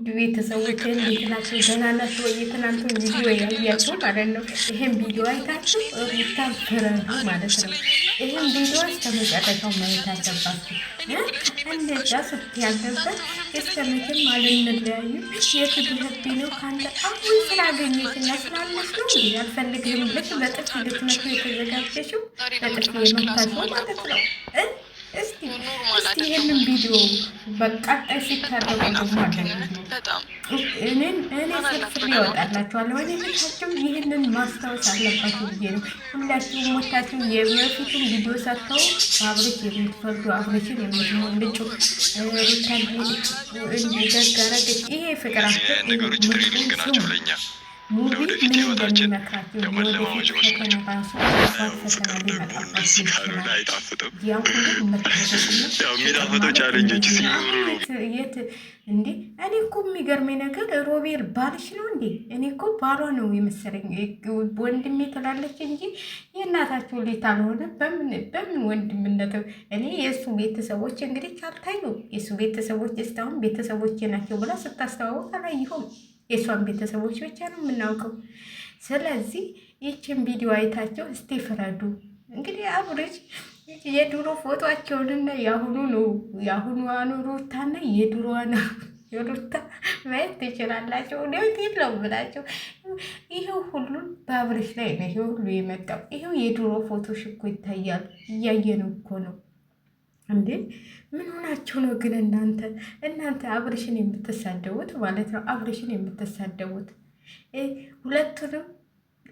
ውድ ቤተሰቦች እንዴት ናቸው? ደህና ናቸው? የትናንቱን ቪዲዮ ያያችሁ ማለት ነው። ይህን ቪዲዮ አይታችሁ ሩታን ፍረዱ ማለት ነው። ይህን ቪዲዮ እስከ መጨረሻው ማየት አለባችሁ። እንደዛ ስትያገበት እስከ መቼም አልንለያዩ የትድህቢ ነው ከአንተ አሁን ስላገኘሽና ስላለሽ ነው እንዲ አልፈልግህም ብለሽ በጥፍ ልትመቱ የተዘጋጀሽው በጥፍ የመታሽው ማለት ነው። እስቲ ይህንን ቪዲዮ በቀጣይ ሲታረቁ ደግሞ እኔ ፍርፍር ይወጣላችኋለሁ። ወደ ቤታቸው ይህንን ማስታወስ አለባቸው ብዬ ነው። ሁላችሁም ሞታችሁ የበፊቱን ቪዲዮ ሰርተው አብሬሽ የምትፈርዱ አብሬሽን የምትሞልጩ ሩታን እንደጋረገች ይሄ ፍቅራቸው ነገሮች ትሪሊንግ ናቸው ለኛ ለወደፊት ህይወታችን ለመለማመጃ ፍቅር ደግሞ እንደዚህ ካልሆነ አይጣፍጥም። ያው የሚጣፍጠው ቻሌንጆች ሲኖሩ ነው። እንዴ እኔ እኮ የሚገርመኝ ነገር ሮቤል ባልሽ ነው እንዴ? እኔ እኮ ባሏ ነው የመሰለኝ። ወንድሜ ትላለች እንጂ የእናታችሁ ልጅ ካልሆነ በምን ወንድምነት? እኔ የእሱ ቤተሰቦች እንግዲህ ካልታዩ የእሱ ቤተሰቦች እስካሁን ቤተሰቦቼ ናቸው ብላ ስታስተዋወቅ አላየሁም። የእሷን ቤተሰቦች ብቻ ነው የምናውቀው። ስለዚህ ይችን ቪዲዮ አይታቸው እስቲ ፍረዱ። እንግዲህ አብሬሽ የድሮ ፎቶቸውንና የአሁኑ ነው የአሁኑ ሩታና የድሮዋ ነው የሩታ ማየት ትችላላቸው። እውነት የለው ብላቸው ይሄው ሁሉ በአብሬሽ ላይ ነው ይሄ ሁሉ የመጣው። ይሄው የድሮ ፎቶሽ እኮ ይታያል። እያየነው እኮ ነው እንዴ። ምን ሆናችሁ ነው ግን እናንተ አብሬሽን የምትሳደቡት ማለት ነው? አብሬሽን የምትሳደቡት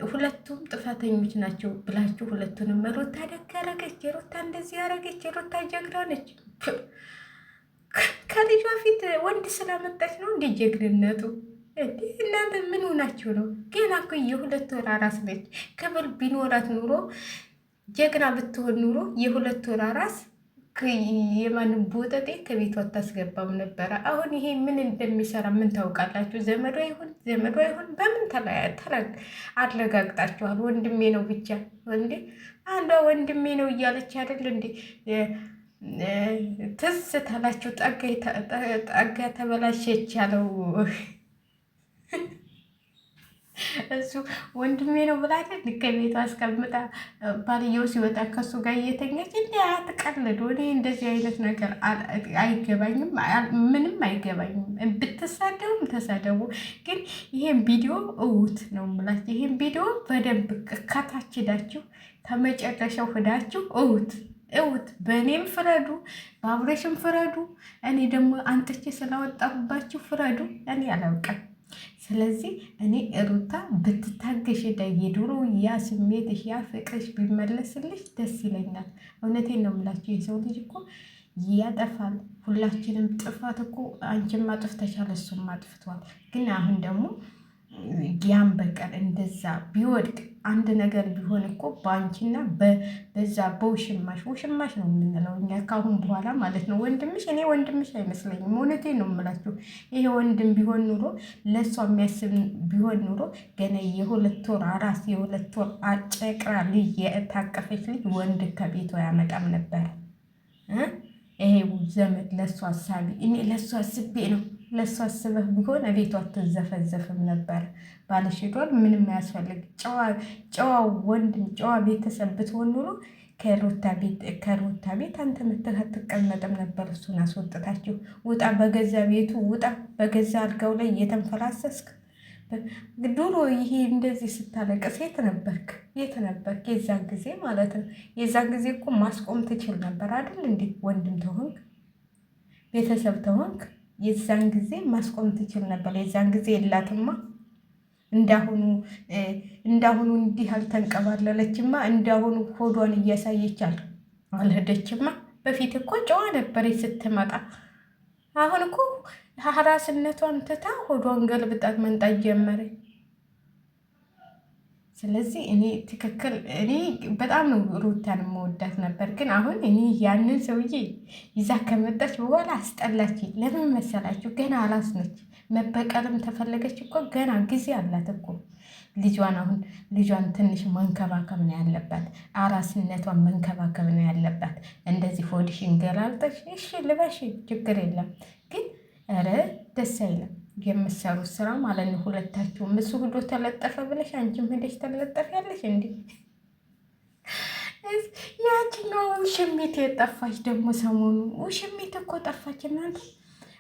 ሁለቱም ጥፋተኞች ናቸው ብላችሁ ሁለቱንም ሩታ ደግ ያረገች፣ ሩታ እንደዚህ ያረገች፣ ሩታ ጀግና ነች። ከልጇ ፊት ወንድ ስላመጣች ነው እንዴ ጀግንነቱ? እናንተ ምን ሆናችሁ ነው? ገና እኮ የ2 ወር አራስ ነች። ክብር ቢኖራት ኑሮ ጀግና ብትሆን ኑሮ የ2 ወር አራስ የማንም ቦጠጤ ከቤቷ አታስገባም ነበረ። አሁን ይሄ ምን እንደሚሰራ ምን ታውቃላችሁ? ዘመዷ ይሁን በምን አረጋግጣችኋል? ወንድሜ ነው ብቻ እንዴ አንዷ ወንድሜ ነው እያለች አይደል እንዴ? ትዝ ታላችሁ ጠጋ ተበላሸች ያለው እሱ ወንድሜ ነው ብላችሁ ከቤቷ አስቀምጣ ባልየው ሲወጣ ከሱ ጋር እየተኛች እንዲ አትቀልዱ። እኔ እንደዚህ አይነት ነገር አይገባኝም፣ ምንም አይገባኝም። ብትሳደቡም ተሳደቡ፣ ግን ይሄን ቪዲዮ እውት ነው የምላችሁ። ይሄን ቪዲዮ በደንብ ከታች ሄዳችሁ ከመጨረሻው ሄዳችሁ እውት በእኔም ፍረዱ፣ በአብሬሽም ፍረዱ። እኔ ደግሞ አንጥቼ ስላወጣሁባችሁ ፍረዱ። እኔ አላውቅም። ስለዚህ እኔ ሩታ ብትታገሽ የድሮ ያ ስሜትሽ ያ ፍቅርሽ ቢመለስልሽ ደስ ይለኛል። እውነቴን ነው የምላችሁ። የሰው ልጅ እኮ ያጠፋል። ሁላችንም ጥፋት እኮ አንቺም አጥፍተሻል፣ እሱም አጥፍቷል። ግን አሁን ደግሞ ያን በቀል እንደዛ ቢወድቅ አንድ ነገር ቢሆን እኮ በአንቺና በዛ ውሽማሽ ነው የምንለው እኛ ካሁን በኋላ ማለት ነው። ወንድምሽ እኔ ወንድምሽ አይመስለኝም። እውነቴን ነው የምላችሁ። ይሄ ወንድም ቢሆን ኑሮ ለእሷ የሚያስብ ቢሆን ኑሮ ገና የ2 ወር አራስ የ2 ወር አጨቅራ ልጅ የታቀፈች ልጅ ወንድ ከቤቷ ያመጣም ነበረ። ይሄ ዘመድ ለእሷ አሳቢ እኔ ለእሷ አስቤ ነው። ለእሷ አስበህ ቢሆን ቤቷ አትዘፈዘፍም ነበር። ባልሽ ሄዷል፣ ምንም አያስፈልግ። ጨዋ ወንድም ጨዋ ቤተሰብ ብትሆን ኑሮ ከሩታ ቤት አንተ መተህ አትቀመጥም ነበር። እሱን አስወጥታችሁ ውጣ፣ በገዛ ቤቱ ውጣ፣ በገዛ አልጋው ላይ እየተንፈላሰስክ ድሮ ይሄ እንደዚህ ስታለቅስ የት ነበርክ? የዛን ጊዜ ማለት ነው። የዛን ጊዜ እኮ ማስቆም ትችል ነበር አይደል እንዴ? ወንድም ተሆንክ ቤተሰብ ተሆንክ የዛን ጊዜ ማስቆም ትችል ነበር። የዛን ጊዜ የላትማ። እንዳሁኑ እንዲህ አልተንቀባለለችማ። እንዳሁኑ ሆዷን እያሳየች አልሄደችማ። በፊት እኮ ጨዋ ነበረች ስትመጣ። አሁን እኮ ራስነቷን ትታ ሆዷን ገልብጣት መንጣት ጀመረ። ስለዚህ እኔ በጣም ነው ሩታን መወዳት ነበር። ግን አሁን እኔ ያንን ሰውዬ ይዛ ከመጣች በኋላ አስጠላች። ለምን መሰላችሁ? ገና አራስ ነች። መበቀልም ተፈለገች እኮ ገና ጊዜ አላት እኮ። ልጇን ትንሽ መንከባከብ ነው ያለባት። አራስነቷን መንከባከብ ነው ያለባት። እንደዚህ ሆድሽን ገላልጠሽ እሺ ልበሽ ችግር የለም። ግን ኧረ ደስ አይለም። የምትሰሩት ስራ ማለት ነው ሁለታችሁም። እሱ ሂዶ ተለጠፈ ብለሽ አንቺም ሄደሽ ተለጠፊያለሽ እንዴ? ያችኛው ውሽሚት የጠፋች ደግሞ ሰሞኑ ውሽሚት እኮ ጠፋች እናንተ።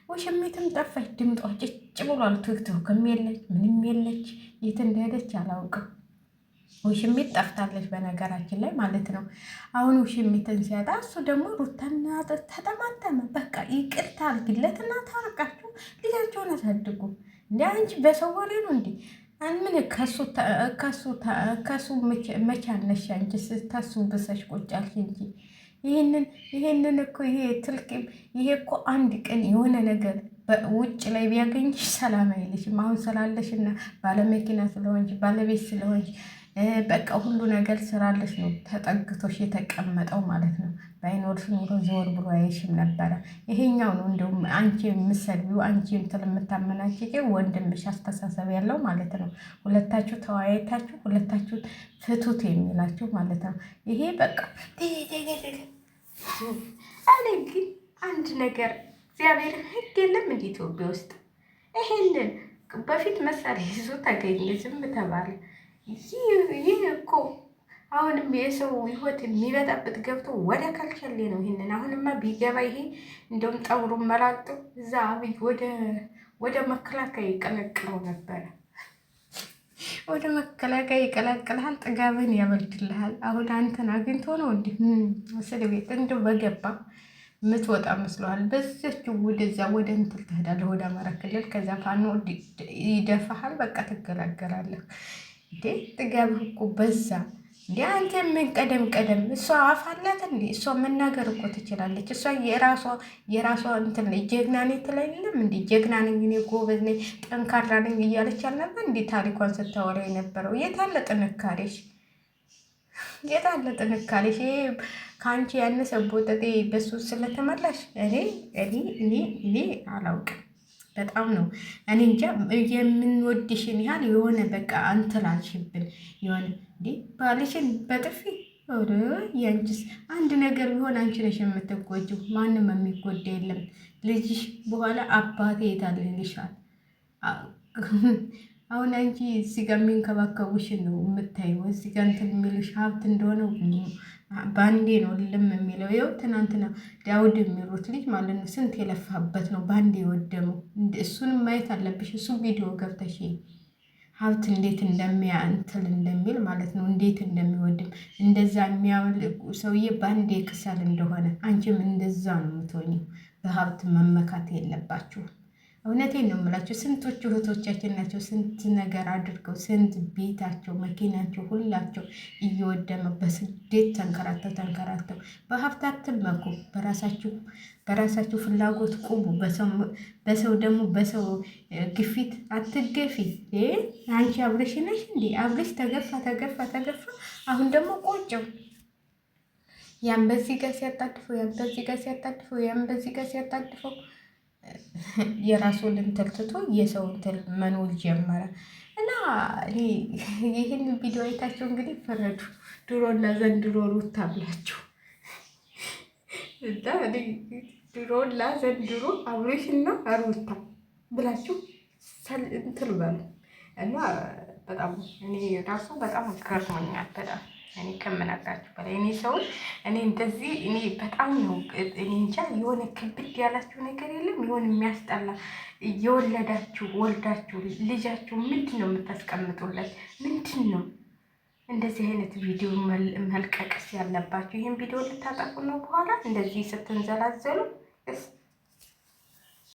ውሽሚትም ጠፋች። ድምጧ ጭጭ ብሏል። ቲክቶክም የለች ምንም የለች። የት እንደሄደች አላውቅም። ውሽሚት ጠፍታለች በነገራችን ላይ ማለት ነው። አሁን ውሽሚትን ሲያጣ እሱ ደግሞ ሩታና ተጠማጠመ። በቃ ይቅርታ አድርጊለትና ታርቃችሁ ልጃቸውን አሳድጉ። እንዲ አንቺ በሰው ወሬ ነው እንዲ ምን ከሱ መቼ አነሽ አንቺ ስታሱ ብሰሽ ቁጫልሽ እንጂ ይሄንን እኮ ይሄ ትልቅም ይሄ እኮ አንድ ቀን የሆነ ነገር ውጭ ላይ ቢያገኝሽ ሰላም አይልሽም። አሁን ስላለሽና ባለመኪና ስለሆንሽ ባለቤት ስለሆንሽ በቃ ሁሉ ነገር ስላለሽ ነው ተጠግቶሽ የተቀመጠው ማለት ነው። ባይኖርሽ ኑሮ ዘወር ብሎ አይሽም ነበረ። ይሄኛው ነው እንደውም አንቺ የምትሰድቢው አንቺ እንትን የምታመናጭቂው ወንድምሽ አስተሳሰብ ያለው ማለት ነው። ሁለታችሁ ተወያይታችሁ ሁለታችሁ ፍቱት የሚላችሁ ማለት ነው። ይሄ በቃ እኔ ግን አንድ ነገር እግዚአብሔር ሕግ የለም እንደ ኢትዮጵያ ውስጥ ይሄንን በፊት መሳሪያ ይዞ ተገኘ ዝም ተባለ። ይህ እኮ አሁንም የሰው ህይወት የሚበጣብጥ ገብቶ ወደ ካልቸሌ ነው። ይሄንን አሁንማ ቢገባ ይሄ እንደውም ጠውሩን መላልጦ እዛ አብይ ወደ መከላከያ ይቀለቅለው ነበረ። ወደ መከላከያ ይቀላቅልሃል፣ ጥጋብን ያበልድልሃል። አሁን አንተን አግኝቶ ነው እንዲህ እስር ቤት እንደው በገባ ምትወጣ መስለዋል። በዛችው ወደዛ ወደ እንትን ትሄዳለህ፣ ወደ አማራ ክልል። ከዛ ፋኖ ይደፋሃል፣ በቃ ትገላገላለህ። እንዴ ጥጋብህ እኮ በዛ። እንዴ አንተ ምን ቀደም እሷ አፍ አላት እንዴ? እሷ መናገር እኮ ትችላለች። እሷ የራሷ እንትን ላይ ጀግና ነኝ ትላለች እንዴ? ጀግና ነኝ እኔ ጎበዝ ነኝ ጠንካራ ነኝ እያለች አልነበር እንዴ ታሪኳን ስታወራ የነበረው? የታለ ጥንካሬሽ? የታለ ጥንካሬሽ? ይሄ ከአንቺ ያነሰ ቦጠጤ በሱ ስለተመላሽ እኔ አላውቅም። በጣም ነው እኔ እንጃ። የምንወድሽን ያህል የሆነ በቃ አንትላልሽብን የሆነ እንዴ ባልሽን በጥፊ ያንቺስ አንድ ነገር ቢሆን አንቺ ነሽ የምትጎጂው። ማንም የሚጎዳ የለም። ልጅሽ በኋላ አባቴ የታልልሻል። አሁን አንቺ እዚህ ጋር የሚንከባከቡሽን ነው የምታየው። እዚህ ጋር እንትን የሚልሽ ሀብት እንደሆነ ባንዴ ነው ልም የሚለው። ይኸው ትናንትና ዳውድ የሚሉት ልጅ ማለት ነው ስንት የለፋበት ነው ባንዴ የወደመው። እሱንም ማየት አለብሽ። እሱ ቪዲዮ ገብተሽ ሀብት እንዴት እንደሚያንትል እንደሚል ማለት ነው እንዴት እንደሚወድም እንደዛ የሚያውል ሰውዬ ባንዴ ክሳል እንደሆነ አንቺም እንደዛ ነው የምትሆኝው። በሀብት መመካት የለባችሁ። እውነቴን ነው የምላቸው። ስንቶቹ እህቶቻችን ናቸው ስንት ነገር አድርገው ስንት ቤታቸው መኪናቸው ሁላቸው እየወደመ በስደት ተንከራተው። በሀብት አትመኩ። በራሳችሁ ፍላጎት ቁሙ። በሰው ደግሞ በሰው ግፊት አትገፊ። አንቺ አብረሽ ነሽ እንዴ? አብረሽ ተገፋ። አሁን ደግሞ ቆጨው። ያን በዚህ ጋር ሲያጣድፈው ያን በዚህ ጋር ሲያጣድፈው የራሱን እንትን ትቶ የሰው እንትን መኖር ጀመረ። እና ይህን ቪዲዮ አይታችሁ እንግዲህ ፈረዱ። ድሮና ዘንድሮ ሩታ ብላችሁ ድሮና ዘንድሮ አብሬሽና ሩታ ብላችሁ እንትን በሉ እና በጣም እኔ ራሱ በጣም ገርሞኛል። በጣም እኔ ከምናግራችሁ በላይ እኔ ሰውን እኔ እንደዚህ እኔ በጣም ነው እኔ እንጃ። የሆነ ክብድ ያላችሁ ነገር የለም? የሆነ የሚያስጠላ ወልዳችሁ ልጃችሁ ምንድን ነው የምታስቀምጡለት? ምንድን ነው እንደዚህ አይነት ቪዲዮ መልቀቅስ ያለባችሁ? ይህን ቪዲዮ ልታጠፉ ነው በኋላ እንደዚህ ስትንዘላዘሉ